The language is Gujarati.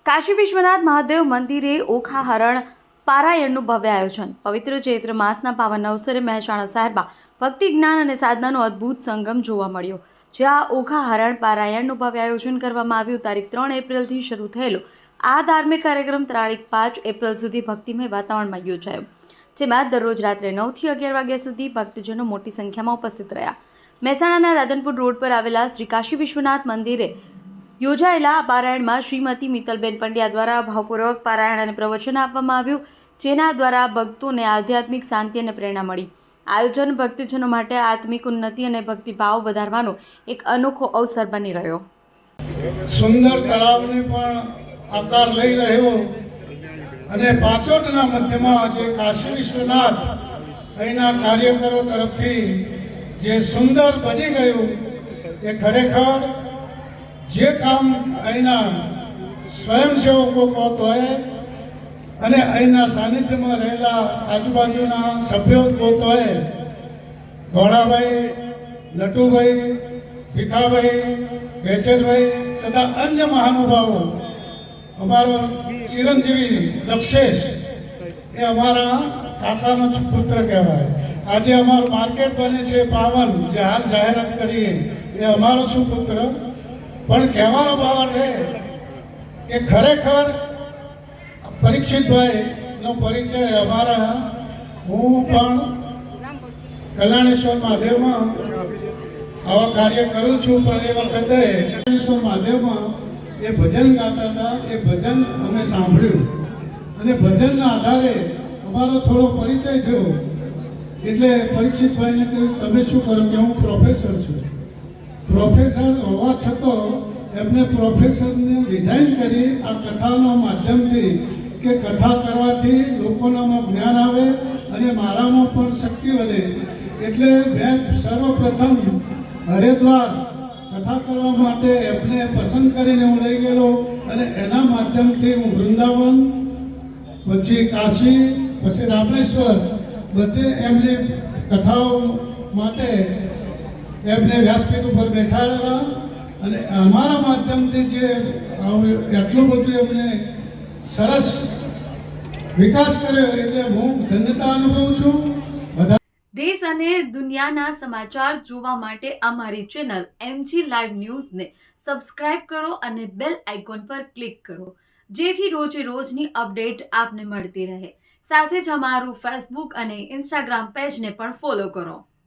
કાશી વિશ્વનાથ મહાદેવ મંદિરે ઓખા હરણ પારાયણનું ભવ્ય આયોજન। પવિત્ર ચૈત્ર માસના પાવન અવસરે મહેસાણા શહેરમાં ભક્તિ જ્ઞાન અને સાધનાનો અદ્ભુત સંગમ જોવા મળ્યો, જ્યાં ઓખા હરણ પારાયણનું ભવ્ય આયોજન કરવામાં આવ્યું। તારીખ 3 એપ્રિલથી શરૂ થયેલો આ ધાર્મિક કાર્યક્રમ તારીખ 5 એપ્રિલ સુધી ભક્તિમય વાતાવરણમાં યોજાયો, જેમાં દરરોજ રાત્રે 9 થી 11 વાગ્યા સુધી ભક્તજનો મોટી સંખ્યામાં ઉપસ્થિત રહ્યા। મહેસાણાના રાધનપુર રોડ પર આવેલા શ્રી કાશી વિશ્વનાથ મંદિરે યોજાયેલા પારાયણમાં શ્રીમતી મિત્તલબેન પંડ્યા દ્વારા ભાવપૂર્વક પારાયણ અને પ્રવચન આપવામાં આવ્યું, જેના દ્વારા ભક્તોને આધ્યાત્મિક શાંતિ અને પ્રેરણા મળી। આયોજન ભક્તજનો માટે આત્મિક ઉન્નતિ અને ભક્તિભાવ વધારવાનો એક અનોખો અવસર બની રહ્યો। સુંદર તળાવને પણ આકાર લઈ રહ્યો અને પાછોટના મધ્યમાં જે કાશી વિશ્વનાથ અહીંના કાર્યકરો તરફથી જે સુંદર બની ગયું, એ ખરેખર જે કામ અહીંના સ્વયંસેવકો કહતોય અને અહીંના સાનિધ્યમાં રહેલા આજુબાજુના સભ્યો કહતોય, ગોળાભાઈ, લટુભાઈ, ભીખાભાઈ, બેચરભાઈ તથા અન્ય મહાનુભાવો, અમારો ચિરંજીવી લક્ષેશ એ અમારા કાકાનો પુત્ર કહેવાય। આજે અમારું માર્કેટ બને છે પાવન, જે હાલ જાહેરાત કરીએ એ અમારો સુપુત્ર, પણ કહેવાનો ભાવ છે કે ખરેખર પરીક્ષિતભાઈનો પરિચય અમારા, હું પણ કલ્યાણેશ્વર મહાદેવમાં આવા કાર્ય કરું છું, પણ એ વખતે કલ્યાણેશ્વર મહાદેવમાં એ ભજન ગાતા હતા, એ ભજન અમે સાંભળ્યું અને ભજનના આધારે અમારો થોડો પરિચય થયો। એટલે પરીક્ષિતભાઈને કહ્યું, તમે શું કરો? કે હું પ્રોફેસર છું। પ્રોફેસર હોવા છતાં એમને પ્રોફેસરને રિઝાઇન કરી આ કથાના માધ્યમથી, કે કથા કરવાથી લોકોનામાં જ્ઞાન આવે અને મારામાં પણ શક્તિ વધે, એટલે મેં સર્વપ્રથમ હરિદ્વાર કથા કરવા માટે એમને પસંદ કરીને હું લઈ ગયેલો અને એના માધ્યમથી હું વૃંદાવન, પછી કાશી, પછી રામેશ્વર બધે એમની કથાઓ માટે એમને વ્યાસપીઠ ઉપર બેઠાડેલા અને અમારા માધ્યમથી જે એટલું બધું એમને સરસ વિકાસ કર્યો, એટલે હું ધન્યતા અનુભવું છું। બધા દેશ અને દુનિયાના સમાચાર જોવા માટે અમારી ચેનલ MG લાઈવ ન્યૂઝને સબસ્ક્રાઇબ કરો અને બેલ આઇકોન પર ક્લિક કરો, જેથી રોજે રોજની અપડેટ આપને મળતી રહે। સાથે જ અમારું ફેસબુક અને ઇન્સ્ટાગ્રામ પેજને પણ ફોલો કરો।